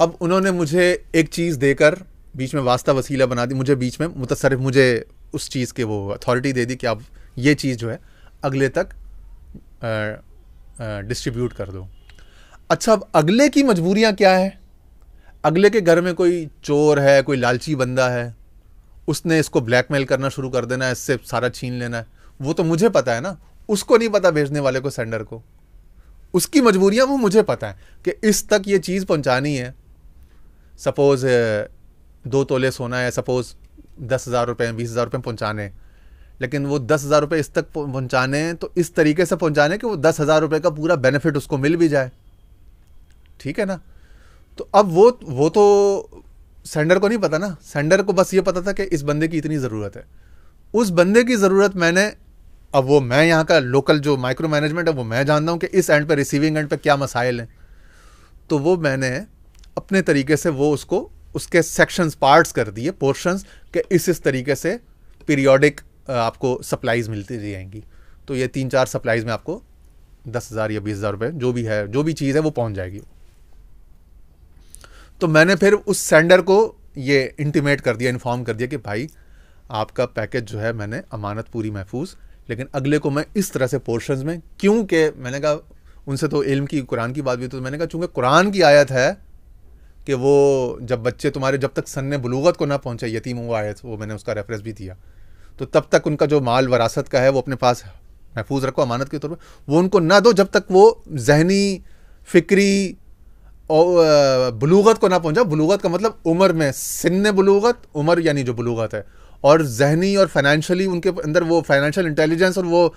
अब उन्होंने मुझे एक चीज़ देकर बीच में वास्ता वसीला बना दी, मुझे बीच में मुतसर्रिफ, मुझे उस चीज़ के वो अथॉरिटी दे दी कि आप ये चीज़ जो है अगले तक डिस्ट्रीब्यूट कर दो। अच्छा, अब अगले की मजबूरियाँ क्या है? अगले के घर में कोई चोर है, कोई लालची बंदा है, उसने इसको ब्लैकमेल करना शुरू कर देना है, इससे सारा छीन लेना है। वो तो मुझे पता है ना, उसको नहीं पता, भेजने वाले को, सेंडर को। उसकी मजबूरियाँ वो मुझे पता है कि इस तक ये चीज़ पहुँचानी है। सपोज़ 2 तोले सोना है, सपोज़ 10,000 रुपये, 20,000 रुपये पहुँचाने, लेकिन वो 10,000 रुपये इस तक पहुँचाने हैं तो इस तरीके से पहुँचाने कि वो 10,000 रुपये का पूरा बेनिफिट उसको मिल भी जाए, ठीक है ना। तो अब वो तो सेंडर को नहीं पता ना, सेंडर को बस ये पता था कि इस बंदे की इतनी ज़रूरत है। उस बंदे की ज़रूरत मैंने, अब वो मैं यहाँ का लोकल जो माइक्रो मैनेजमेंट है वो मैं जानता हूँ कि इस एंड पे, रिसीविंग एंड पे क्या मसाइल हैं। तो वो मैंने अपने तरीके से वो उसको, उसके सेक्शंस, पार्ट्स कर दिए, पोर्शंस, कि इस तरीके से पीरियोडिक आपको सप्लाईज़ मिलती जाएंगी। तो ये 3-4 सप्लाईज़ में आपको 10,000 या 20,000 रुपये, जो भी है, जो भी चीज़ है वो पहुँच जाएगी। तो मैंने फिर उस सेंडर को ये इंटीमेट कर दिया, इन्फॉर्म कर दिया कि भाई आपका पैकेज जो है मैंने अमानत पूरी महफूज, लेकिन अगले को मैं इस तरह से पोर्शंस में, क्योंकि मैंने कहा उनसे तो इल्म की, कुरान की बात भी, तो मैंने कहा चूँकि कुरान की आयत है कि वो जब बच्चे तुम्हारे, जब तक सन्ने बुलूगत को ना पहुँचे, यतीम, वो आयत, वो मैंने उसका रेफरेंस भी दिया, तो तब तक उनका जो माल वरासत का है वो अपने पास महफूज रखो अमानत के तौर पर, वो उनको ना दो जब तक वो जहनी, फिक्री और बुलूगत को ना पहुँचा। बुलूगत का मतलब उम्र में, सिन्ने बुलूगत, उम्र यानी जो बुलूगत है, और जहनी और फाइनेंशियली उनके अंदर वो फाइनेंशियल इंटेलिजेंस और वो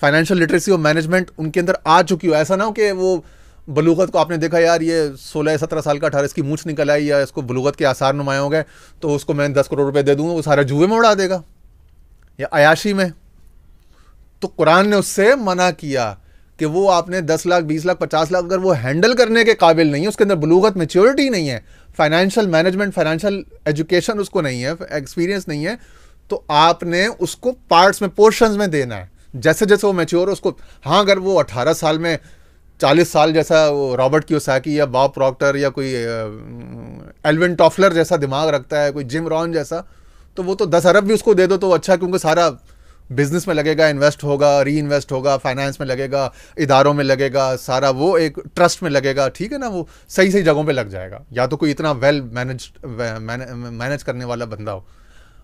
फाइनेंशियल लिटरेसी और मैनेजमेंट उनके अंदर आ चुकी हो। ऐसा ना हो कि वो बलूगत को आपने देखा यार ये 16-17 साल का 18 इसकी मूछ निकल आई या इसको बलूगत के आसार नुमाया हो गए तो उसको मैं 10 करोड़ रुपए दे दूंगा, वो सारा जुए में उड़ा देगा या अयाशी में। तो कुरान ने उससे मना किया कि वो आपने 10 लाख 20 लाख 50 लाख अगर वो हैंडल करने के काबिल नहीं है, उसके अंदर बलूगत मैच्योरिटी नहीं है, फाइनेंशियल मैनेजमेंट फाइनेंशियल एजुकेशन उसको नहीं है, एक्सपीरियंस नहीं है, तो आपने उसको पार्ट्स में पोर्शंस में देना है जैसे जैसे वो मैच्योर उसको। हाँ अगर वो 18 साल में 40 साल जैसा वो रॉबर्ट कियोसाकी या बॉब प्रॉक्टर या कोई एल्विन टॉफलर जैसा दिमाग रखता है, कोई जिम रॉन जैसा, तो वो तो 10 अरब भी उसको दे दो तो अच्छा, क्योंकि सारा बिजनेस में लगेगा, इन्वेस्ट होगा, री इन्वेस्ट होगा, फाइनेंस में लगेगा, इदारों में लगेगा, सारा वो एक ट्रस्ट में लगेगा, ठीक है ना, वो सही सही जगहों पे लग जाएगा। या तो कोई इतना वेल मैनेज करने वाला बंदा हो,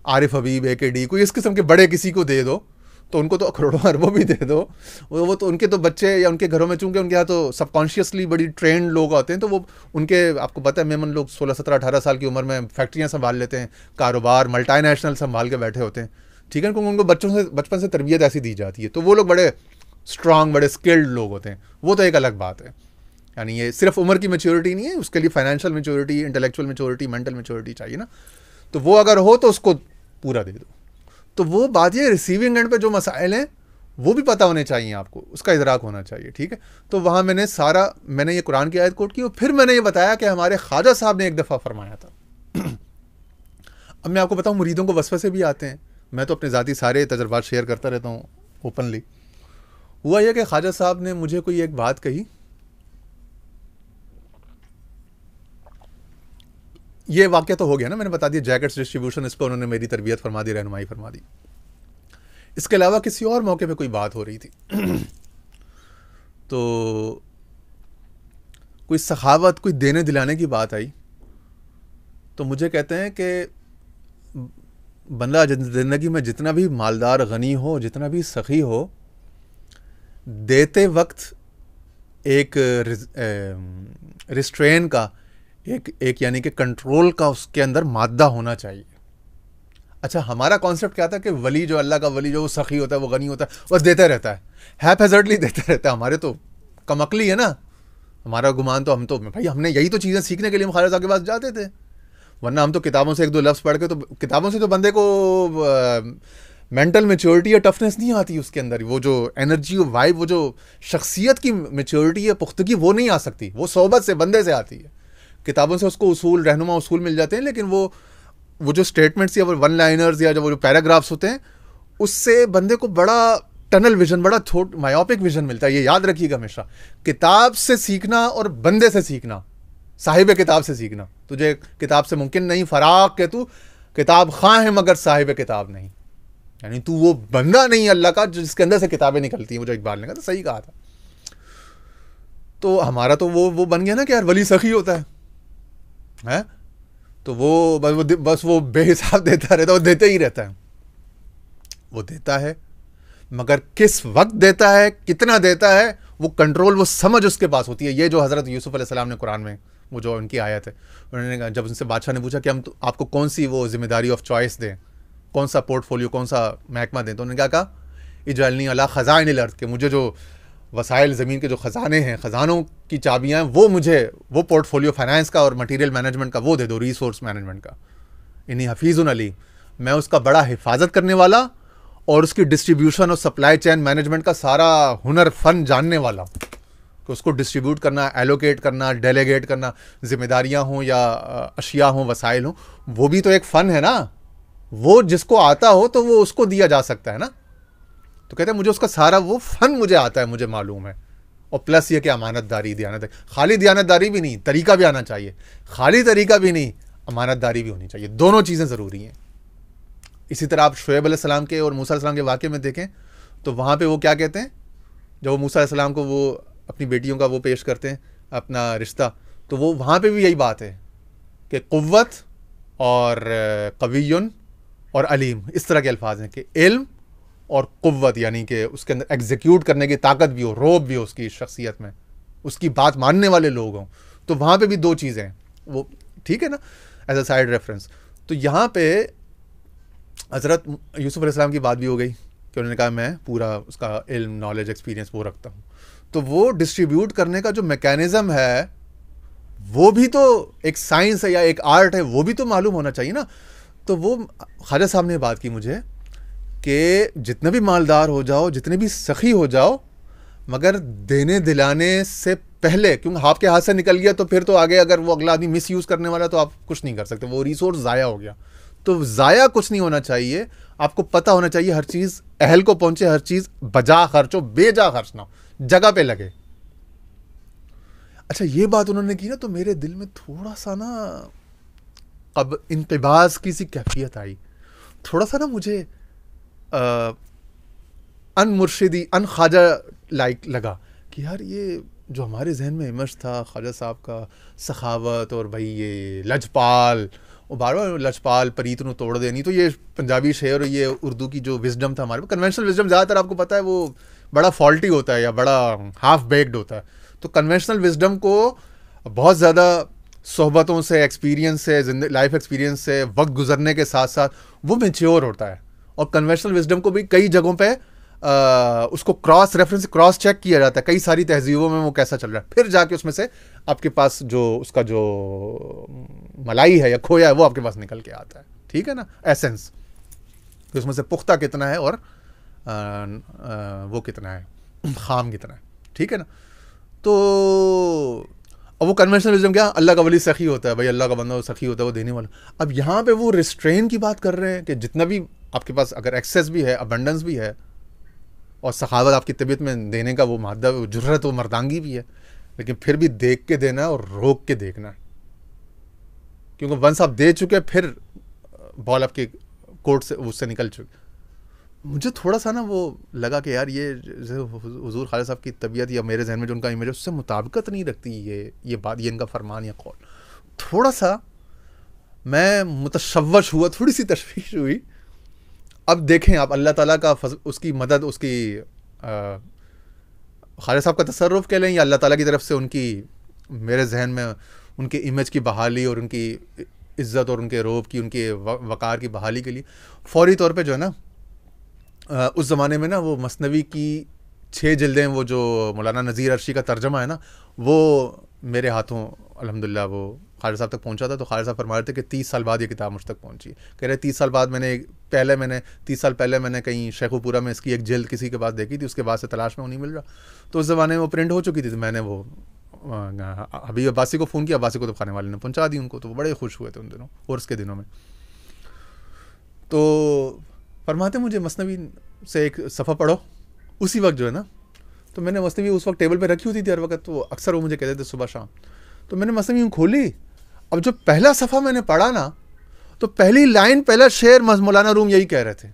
आरिफ हबीब, AKD, कोई इस किस्म के बड़े किसी को दे दो तो उनको तो करोड़ों अरबों भी दे दो, वो तो उनके तो बच्चे या उनके घरों में, चूंकि उनके यहाँ तो सबकॉन्शियसली बड़ी ट्रेंड लोग होते हैं, तो वो उनके आपको पता है मेमन लोग 16, 17, 18 साल की उम्र में फैक्ट्रियाँ संभाल लेते हैं, कारोबार मल्टीनेशनल संभाल के बैठे होते हैं, ठीक है, क्योंकि उनको बचपन से तरबियत ऐसी दी जाती है, तो वो लोग बड़े स्ट्रांग बड़े स्किल्ड लोग होते हैं। वो तो एक अलग बात है, यानी ये सिर्फ उम्र की मैच्योरिटी नहीं है, उसके लिए financial maturity, intellectual maturity, mental maturity चाहिए ना, तो वो अगर हो तो उसको पूरा दे दो। तो वो बात ये रिसीविंग एंड पे जो मसाइल हैं वो भी पता होने चाहिए आपको, उसका इदराक होना चाहिए, ठीक है। तो वहाँ मैंने ये कुरान की आयत कोट की और फिर मैंने ये बताया कि हमारे ख्वाजा साहब ने एक दफ़ा फरमाया था। अब मैं आपको बताऊँ मुरीदों को वसवसे भी आते हैं, मैं तो अपने ज़ाती सारे तजर्बात शेयर करता रहता हूँ ओपनली। हुआ यह कि ख्वाजा साहब ने मुझे कोई एक बात कही, ये वाक़या तो हो गया ना, मैंने बता दिया जैकेट्स डिस्ट्रीब्यूशन, इस पर उन्होंने मेरी तरबियत फरमा दी, रहनुमाई फरमा दी। इसके अलावा किसी और मौके पे कोई बात हो रही थी तो कोई सखावत, कोई देने दिलाने की बात आई, तो मुझे कहते हैं कि बंदा ज़िंदगी में जितना भी मालदार गनी हो, जितना भी सखी हो, देते वक्त एक रिस्ट्रेन का एक यानी कि कंट्रोल का उसके अंदर मादा होना चाहिए। अच्छा, हमारा कॉन्सेप्ट क्या था कि वली जो अल्लाह का वली जो वो सखी होता है, वो गनी होता है, बस देता रहता है, हैपहैज़र्डली देता रहता है। हमारे तो कमकली है ना, हमारा गुमान तो हम तो भाई हमने यही तो चीज़ें सीखने के लिए हम खालिद साहब के पास जाते थे, वरना हम तो किताबों से एक दो लफ्ज़ पढ़ के, तो किताबों से तो बंदे को मेंटल मैच्योरिटी या टफनेस नहीं आती उसके अंदर, वो जो एनर्जी और वाइब, वो जो शख्सियत की मैच्योरिटी है, पुख्तगी, वो नहीं आ सकती, वो सोहबत से बंदे से आती है। किताबों से उसको उसूल, रहनुमा उसूल मिल जाते हैं, लेकिन वो जो स्टेटमेंट्स या वन लाइनर्स या जो पैराग्राफ्स होते हैं, उससे बंदे को बड़ा टनल विजन, बड़ा मायोपिक विजन मिलता है। ये याद रखिएगा हमेशा, किताब से सीखना और बंदे से सीखना, साहिब किताब से सीखना, तुझे किताब से मुमकिन नहीं, फराक के तू किताब खां है मगर साहिब किताब नहीं, यानी तू वो बंदा नहीं अल्लाह का जिसके अंदर से किताबें निकलती हैं। वो जो इकबाल ने कहा था, सही कहा था। तो हमारा तो वो बन गया ना कि यार वली सखी होता है, तो वो बस वो बेहिसाब देता रहता है, वो देते ही रहता है, वो देता है, मगर किस वक्त देता है, कितना देता है, वो कंट्रोल, वो समझ उसके पास होती है। ये जो हज़रत यूसुफ अलैहिस्सलाम ने कुरान में, वो जो उनकी आयत है, उन्होंने कहा, जब उनसे बादशाह ने पूछा कि हम तो आपको कौन सी वो जिम्मेदारी ऑफ चॉइस दें, कौन सा पोर्टफोलियो, कौन सा महकमा दें, तो उन्होंने क्या कहा, इजअलनी अला खज़ाइनिल अर्ज़, कि मुझे जो वसाइल ज़मीन के जो ख़जाने हैं, ख़जानों की चाबियाँ हैं, वो मुझे, वो पोर्टफोलियो फाइनेंस का और मटीरियल मैनेजमेंट का वो दे दो, रिसोर्स मैनेजमेंट का। इन्हीं हफीज़ुन अली, मैं उसका बड़ा हिफाजत करने वाला और उसकी डिस्ट्रीब्यूशन और सप्लाई चेन मैनेजमेंट का सारा हुनर फ़न जानने वाला, कि उसको डिस्ट्रीब्यूट करना, एलोकेट करना, डेलीगेट करना, जिम्मेदारियाँ हों या अशिया हों, वसाइल हों, वो भी तो एक फ़न है ना। वो जिसको आता हो तो वो उसको दिया जा सकता है ना। तो कहते हैं मुझे उसका सारा वो फ़न मुझे आता है, मुझे मालूम है। और प्लस ये कि अमानतदारी, दियानत, खाली दियानतदारी भी नहीं, तरीका भी आना चाहिए, खाली तरीका भी नहीं, अमानतदारी भी होनी चाहिए, दोनों चीज़ें ज़रूरी हैं। इसी तरह आप शुएब अलैहिस्सलाम के और मूसा अलैहिस्सलाम के वाक़े में देखें तो वहाँ पे वो क्या कहते हैं, जब वो मूसा अलैहिस्सलाम को वो अपनी बेटियों का वो पेश करते हैं अपना रिश्ता, तो वो वहाँ पे भी यही बात है कि क़ुव्वत और क़वियुन और अलीम, इस तरह के अल्फाज हैं कि इल्म और क़ुव्वत, यानी कि उसके अंदर एग्जीक्यूट करने की ताकत भी हो, रोब भी हो उसकी शख्सियत में, उसकी बात मानने वाले लोग हों। तो वहाँ पे भी दो चीज़ें हैं वो, ठीक है ना, एज अ साइड रेफरेंस। तो यहाँ पे हज़रत यूसुफ़ अलैहिस्सलाम की बात भी हो गई कि उन्होंने कहा मैं पूरा उसका इल्म, नॉलेज, एक्सपीरियंस वो रखता हूँ। तो वो डिस्ट्रीब्यूट करने का जो मैकेनिज़्म है वो भी तो एक साइंस है या एक आर्ट है, वो भी तो मालूम होना चाहिए ना। तो वो ख्वाजा साहब ने बात की मुझे कि जितने भी मालदार हो जाओ, जितने भी सखी हो जाओ, मगर देने दिलाने से पहले, क्योंकि आपके हाथ से निकल गया तो फिर तो आगे अगर वो अगला आदमी मिस यूज़ करने वाला तो आप कुछ नहीं कर सकते, वो रिसोर्स ज़ाया हो गया। तो ज़ाया कुछ नहीं होना चाहिए, आपको पता होना चाहिए हर चीज़ अहल को पहुंचे, हर चीज़ बजा खर्च हो, बेजा खर्च ना हो, जगह पे लगे। अच्छा, ये बात उन्होंने की ना तो मेरे दिल में थोड़ा सा ना अब इंक़िबाज़ की सी कैफियत आई, थोड़ा सा ना मुझे अन मुर्शिदी, अन ख्वाजा लाइक लगा कि यार ये जो हमारे जहन में इमेज था ख्वाजा साहब का, सखावत और भाई ये लजपाल, और बार बार लजपाल परीत नु तोड़ देनी, तो ये पंजाबी शेर और ये उर्दू की जो विजडम था हमारे में, कन्वेंशनल विजडम ज़्यादातर आपको पता है वो बड़ा फॉल्टी होता है या बड़ा हाफ बेक्ड होता है। तो कन्वेंशनल विजडम को बहुत ज़्यादा सोहबतों से, एक्सपीरियंस से, लाइफ एक्सपीरियंस से, वक्त गुजरने के साथ साथ वो मेच्योर होता है। और कन्वेंशनल विजडम को भी कई जगहों पे उसको क्रॉस रेफरेंस, क्रॉस चेक किया जाता है कई सारी तहजीबों में वो कैसा चल रहा है, फिर जाके उसमें से आपके पास जो उसका जो मलाई है या खोया है वो आपके पास निकल के आता है। ठीक है ना, एसेंस कि उसमें से पुख्ता कितना है और वो कितना है, खाम कितना है। ठीक है ना। तो अब वो कन्वेंशनल विजडम क्या, अल्लाह का वली सखी होता है, भाई अल्लाह का बंदा सखी होता है, वो देने वाला। अब यहाँ पे वो रिस्ट्रेन की बात कर रहे हैं कि जितना भी आपके पास अगर एक्सेस भी है, अबंडेंस भी है, और सखावत आपकी तबीयत में देने का वो मादा, जुर्रत, वो मर्दांगी भी है, लेकिन फिर भी देख के देना और रोक के देखना, क्योंकि वंस आप दे चुके फिर बॉल आपके कोर्ट से उससे निकल चुके। मुझे थोड़ा सा ना वो लगा कि यार ये हुजूर ख्वाजा साहब की तबीयत या मेरे जहन में जो उनका इमेज है उससे मुताबिकत नहीं रखती ये बात, ये इनका फरमान या कौल। थोड़ा सा मैं मुतशव्वश हुआ, थोड़ी सी तशवीश हुई। अब देखें आप, अल्लाह ताला का उसकी मदद, उसकी ख्वाजा साहब का तसर्रुफ कह लें या अल्लाह ताला की तरफ से उनकी मेरे जहन में उनके इमेज की बहाली और उनकी इज़्ज़त और उनके रोब की, उनके वक़ार की बहाली के लिए फ़ौरी तौर पे जो है ना, उस ज़माने में ना वो मसनवी की 6 जिल्दें, वो जो मौलाना नज़ीर अर्शी का तर्जमा है ना, वो मेरे हाथों अल्हम्दुलिल्लाह वो ख्वाजा साहब तक पहुंचा था। तो ख्वाजा साहब फरमा रहे थे कि 30 साल बाद ये किताब मुझ तक पहुंची। कह रहे 30 साल बाद मैंने 30 साल पहले मैंने कहीं शेखुपुरा में इसकी एक जिल्द किसी के पास देखी थी, उसके बाद से तलाश में वो नहीं मिल रहा। तो उस ज़माने में वो प्रिंट हो चुकी थी, तो मैंने वो हबीब अब्बासी को फ़ोन किया, अब्बासी को तो खाने वाले ने पहुँचा दी उनको, तो वो बड़े खुश हुए थे उन दिनों उर्स के दिनों में। तो फरमाते मुझे मसनवी से एक सफ़ा पढ़ो। उसी वक्त जो है ना, तो मैंने मसनवी उस वक्त टेबल पे रखी होती थी हर वक्त, तो अक्सर वो मुझे कहते थे सुबह शाम। तो मैंने मसनवी खोली, अब जो पहला सफ़ा मैंने पढ़ा ना, तो पहली लाइन, पहला शेर मौलाना रूम यही कह रहे थे,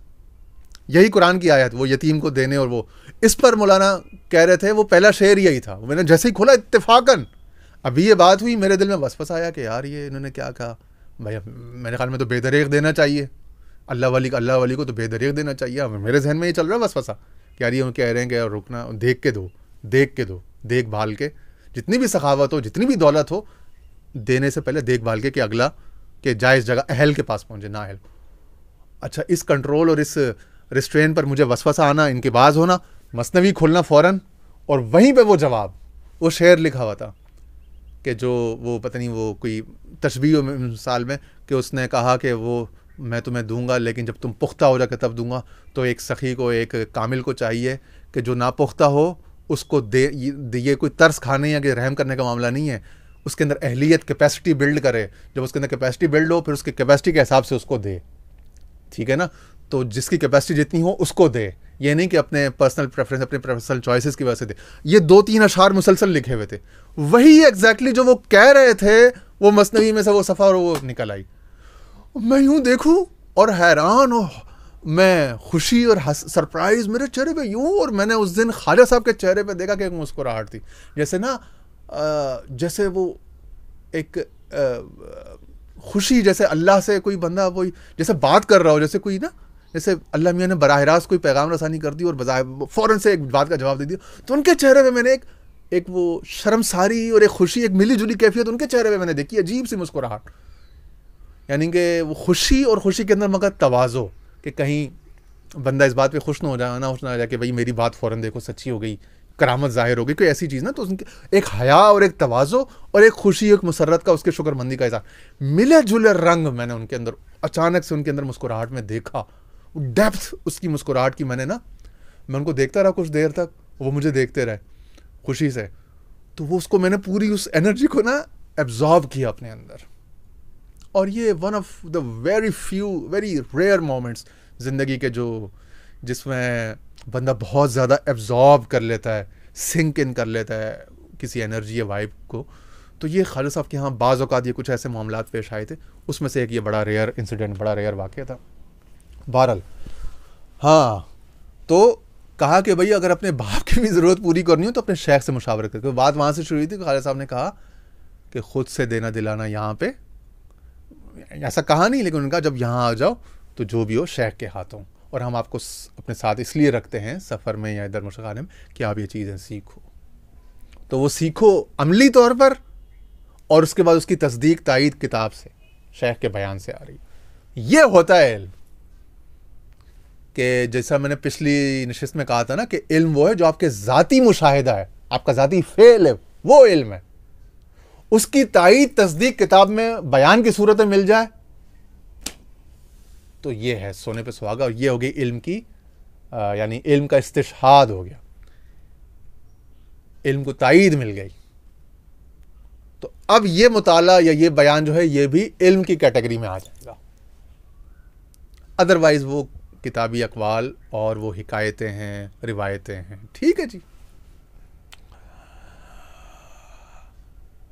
यही कुरान की आयत, वो यतीम को देने और वो इस पर मौलाना कह रहे थे, वो पहला शेर यही था। मैंने जैसे ही खोला इत्तेफाकन, अभी ये बात हुई, मेरे दिल में वसवसा आया कि यार ये इन्होंने क्या कहा। भाई मेरे ख्याल में तो बेदरीग देना चाहिए, अल्लाह वाली को तो बेदरीग देना चाहिए। मेरे जहन में ये चल रहा है वसवसा कि यार ये कह रहे हैं कि रुकना, देख के दो, देखभाल के, जितनी भी सखावत हो, जितनी भी दौलत हो, देने से पहले देखभाल के कि अगला के जायज़ जगह अहल के पास पहुंचे, ना अहल। अच्छा, इस कंट्रोल और इस रिस्ट्रेन पर मुझे वसवसा आना, इनके बाज होना, मसनवी खोलना फ़ौरन, और वहीं पे वो जवाब, वो शेर लिखा हुआ था कि जो वो पता नहीं वो कोई तशबीह मिसाल में कि उसने कहा कि वो मैं तुम्हें दूंगा लेकिन जब तुम पुख्ता हो जाकर तब दूंगा। तो एक सखी को, एक कामिल को चाहिए कि जो ना पुख्ता हो उसको दे। ये कोई तरस खाने या कि रहम करने का मामला नहीं है, उसके अंदर अहलियत, कैपेसिटी बिल्ड करे। जब उसके अंदर कैपेसिटी बिल्ड हो, फिर उसकी कैपेसिटी के हिसाब से उसको दे। ठीक है ना। तो जिसकी कैपेसिटी जितनी हो उसको दे, ये नहीं कि अपने पर्सनल प्रेफरेंस, अपने पर्सनल चॉइसेस की वजह से दे। ये 2-3 अशार मुसलसल लिखे हुए थे, वही एग्जैक्टली जो वो कह रहे थे, वो मसनवी में से वो सफ़ा और वो निकल आई। मैं यूं देखूं और हैरान हो, मैं खुशी और सरप्राइज मेरे चेहरे पे यूं, और मैंने उस दिन ख्वाजा साहब के चेहरे पे देखा कि एक मुस्कुराहट थी, जैसे ना जैसे वो एक खुशी, जैसे अल्लाह से कोई बंदा कोई जैसे बात कर रहा हो, जैसे कोई ना, जैसे अल्लाह मियाँ ने बराह रास्त कोई पैगाम रसानी कर दी और फ़ौरन से एक बात का जवाब दे दिया। तो उनके चेहरे पे मैंने एक वो शर्मसारी और एक खुशी, एक मिली जुली कैफियत उनके चेहरे पे मैंने देखी, अजीब सी मुस्कुराहट। यानी कि वो खुशी और खुशी के अंदर मगर तवाज़ो, कि कहीं बंदा इस बात पे खुश ना हो जाए कि भाई मेरी बात फ़ौरन देखो सच्ची हो गई, करामत ज़ाहिर हो गई, कोई ऐसी चीज़ ना। तो उनके एक हया और एक तवाज़ो और एक खुशी, एक मुसर्रत का, उसके शुक्रमंदी का इज़हार, मिले जुले रंग मैंने उनके अंदर अचानक से उनके अंदर मुस्कुराहट में देखा। डेप्थ उसकी मुस्कुराहट की मैंने ना, मैं उनको देखता रहा कुछ देर तक, वो मुझे देखते रहे खुशी से। तो वो उसको मैंने पूरी उस एनर्जी को ना एब्जॉर्ब किया अपने अंदर। और ये one of the very rare moments ज़िंदगी के जो जिसमें बंदा बहुत ज़्यादा एब्जॉर्ब कर लेता है, सिंक इन कर लेता है किसी एनर्जी या वाइब को। तो ये ख्वाजा साहब के यहाँ बाज़ औक़ात ये कुछ ऐसे मामलात पेश आए थे, उसमें से एक ये बड़ा रेयर इंसिडेंट, बड़ा रेयर वाक़या था। बहरहाल हाँ, तो कहा कि भाई अगर अपने बाप की भी ज़रूरत पूरी करनी हो तो अपने शेख से मुशावरत करके। बात वहाँ से शुरू हुई थी। ख्वाजा साहब ने कहा कि ख़ुद से देना दिलाना यहाँ पे, ऐसा कहा नहीं, लेकिन उनका जब यहाँ आ जाओ तो जो भी हो शेख के हाथों, और हम आपको अपने साथ इसलिए रखते हैं सफ़र में या इधर मुश्किल में कि आप ये चीज़ें सीखो। तो वो सीखो अमली तौर पर, और उसके बाद उसकी तस्दीक तायीद किताब से, शेख के बयान से आ रही। ये होता है इल्म, कि जैसा मैंने पिछली नशिस्त में कहा था ना कि इल्म वो है जो आपके ज़ाती मुशाहिदा है, आपका ज़ाती फेल है, वो इल्म है। उसकी तायीद तस्दीक किताब में बयान की सूरत में मिल जाए तो ये है सोने पे सुहागा। और ये हो गई इल्म की यानी इल्म का इस्तिशहाद हो गया, इल्म को तायीद मिल गई। तो अब ये मुताला या ये बयान जो है ये भी इल्म की कैटेगरी में आ जाएगा। अदरवाइज वो किताबी अक़वाल और वो हिकायतें हैं, रिवायतें हैं। ठीक है जी।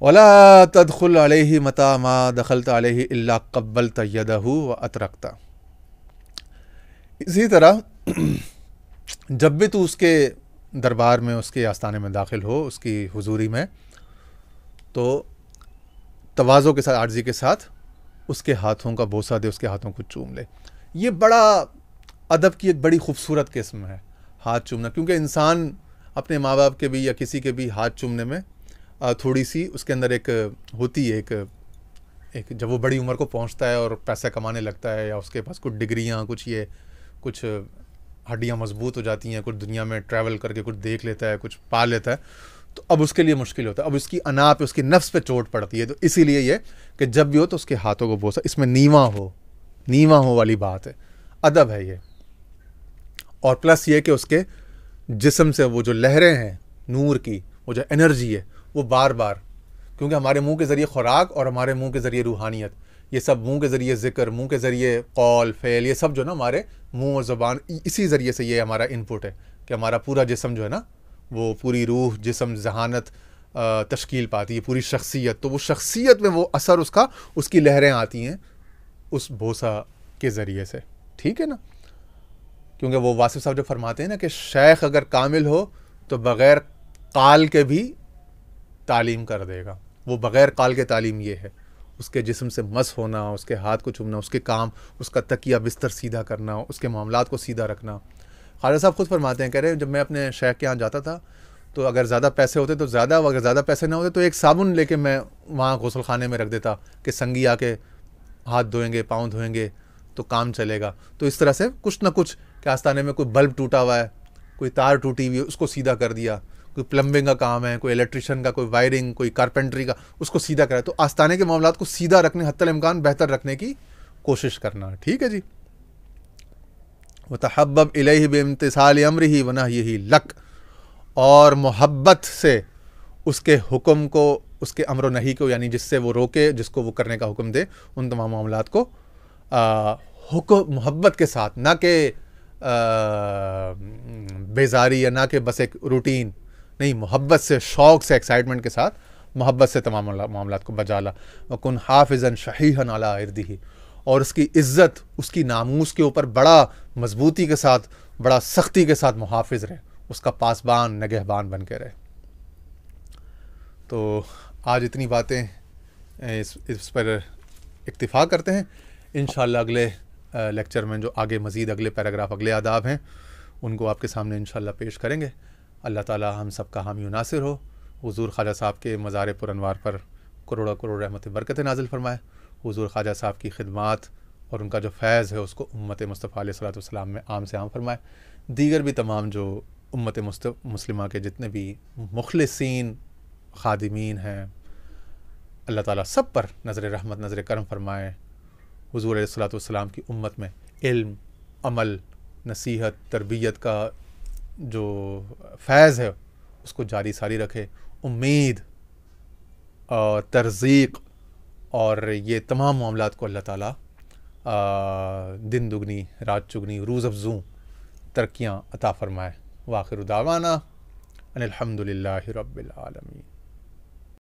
वला तदखुल अलैहि मता मा दखलत अलैहि इल्ला क़ब्बलत यदहु व अतरकता। इसी तरह जब भी तू उसके दरबार में, उसके आस्थाने में दाखिल हो, उसकी हुजूरी में, तो तवाज़ो के साथ, आर्जी के साथ उसके हाथों का बोसा दे, उसके हाथों को चूम ले। ये बड़ा अदब की एक बड़ी खूबसूरत किस्म है, हाथ चूमना। क्योंकि इंसान अपने माँ बाप के भी या किसी के भी हाथ चूमने में थोड़ी सी उसके अंदर एक होती है, एक जब वो बड़ी उम्र को पहुंचता है और पैसा कमाने लगता है, या उसके पास कुछ डिग्रियां, कुछ हड्डियां मजबूत हो जाती हैं, कुछ दुनिया में ट्रैवल करके कुछ देख लेता है, कुछ पा लेता है, तो अब उसके लिए मुश्किल होता है। अब उसकी अना पे, उसकी नफ्स पे चोट पड़ती है। तो इसीलिए ये कि जब भी हो तो उसके हाथों को बोसा, इसमें नीवा हो वाली बात है, अदब है ये। और प्लस ये कि उसके जिस्म से वो जो लहरें हैं नूर की, वो जो एनर्जी है, वो बार बार, क्योंकि हमारे मुंह के ज़रिए खुराक और हमारे मुंह के ज़रिए रूहानियत, ये सब मुंह के ज़रिए ज़िक्र, मुंह के ज़रिए कौल फ़ेल, ये सब जो ना हमारे मुंह और ज़बान, इसी ज़रिए से ये हमारा इनपुट है कि हमारा पूरा जिस्म जो है ना, वो पूरी रूह, जिस्म, जहानत तश्कील पाती है, पूरी शख्सियत। तो वो शख्सियत में वो असर उसका, उसकी लहरें आती हैं उस बोसा के ज़रिए से। ठीक है ना। क्योंकि वो वासिफ साहब जो फरमाते हैं ना कि शेख अगर कामिल हो तो बग़ैर काल के भी तालीम कर देगा। वो बग़ैर काल के तालीम ये है, उसके जिस्म से मस होना, उसके हाथ को चूमना, उसके काम, उसका तकिया बिस्तर सीधा करना, उसके मामलात को सीधा रखना। ख्वाजा साहब खुद फरमाते हैं, कह रहे हैं जब मैं अपने शेख के यहाँ जाता था तो अगर ज़्यादा पैसे होते तो ज़्यादा, अगर ज़्यादा पैसे ना होते तो एक साबुन लेके मैं वहाँ गुस्ल खाने में रख देता कि संगी आके हाथ धोएंगे, पाँव धोएंगे तो काम चलेगा। तो इस तरह से कुछ ना कुछ, कि आस्थाने में कोई बल्ब टूटा हुआ है, कोई तार टूटी हुई है, उसको सीधा कर दिया, कोई प्लम्बिंग का काम है, कोई इलेक्ट्रिशियन का, कोई वायरिंग, कोई कारपेंट्री का, उसको सीधा करा। तो आस्थाने के मामलात को सीधा रखने, हत्तल इम्कान बेहतर रखने की कोशिश करना। ठीक है जी। वतहब्बब इलैहि बिइम्तिसाल अम्रिही व नह्यिही लक, और मोहब्बत से उसके हुक्म को, उसके अम्र नही को, यानी जिससे वो रोके, जिसको वो करने का हुक्म दे, उन तमाम मामलात को हुक्म मोहब्बत के साथ, ना कि बेजारी या ना कि बस एक रूटीन नहीं, मोहब्बत से, शौक़ से, एक्साइटमेंट के साथ, मोहब्बत से तमाम मामलात को बजाला। वकुन हाफिज़न शहीहन अला इर्दिही, और उसकी इज़्ज़त, उसकी नामूस के ऊपर बड़ा मजबूती के साथ, बड़ा सख्ती के साथ मुहाफ़िज़ रहे, उसका पासबान, नगहबान बन के रहे। तो आज इतनी बातें इस पर इक्तिफ़ा करते हैं। इंशाअल्लाह अगले लेक्चर में जो आगे मज़ीद अगले पैराग्राफ, अगले आदाब हैं, उनको आपके सामने इंशाअल्लाह पेश करेंगे। अल्लाह ताला हम सब का हामी नासिर हो। हुज़ूर ख्वाजा साहब के मज़ार पुरअनवार पर करोड़ों करोड़ रहमत बरकत नाज़िल फरमाए। हुज़ूर ख्वाजा साहब की खिदमात और उनका जो फैज़ है उसको उम्मत मुस्तफ़ा अलैहिस्सलातु वस्सलाम में आम से आम फरमाए। दीगर भी तमाम जो उम्मत मुस्लिमा के जितने भी मुखलिसीन खादिमीन हैं, अल्लाह ताला सब पर नज़र रहमत नज़र करम फरमाए। हुज़ूर अलैहिस्सलातु वस्सलाम की उम्मत में इल्म, अमल, नसीहत, तरबियत का जो फैज़ है उसको जारी सारी रखे। उम्मीद और तरज़ीक़ और ये तमाम मामलात को अल्लाह ताला दिन दुगनी रात चुगनी रूज़ अफ़ज़ू तरक्कियाँ अता फ़रमाए। वाखिर दावाना अनिल हम्दुलिल्लाहि रब्बिल आलमीन।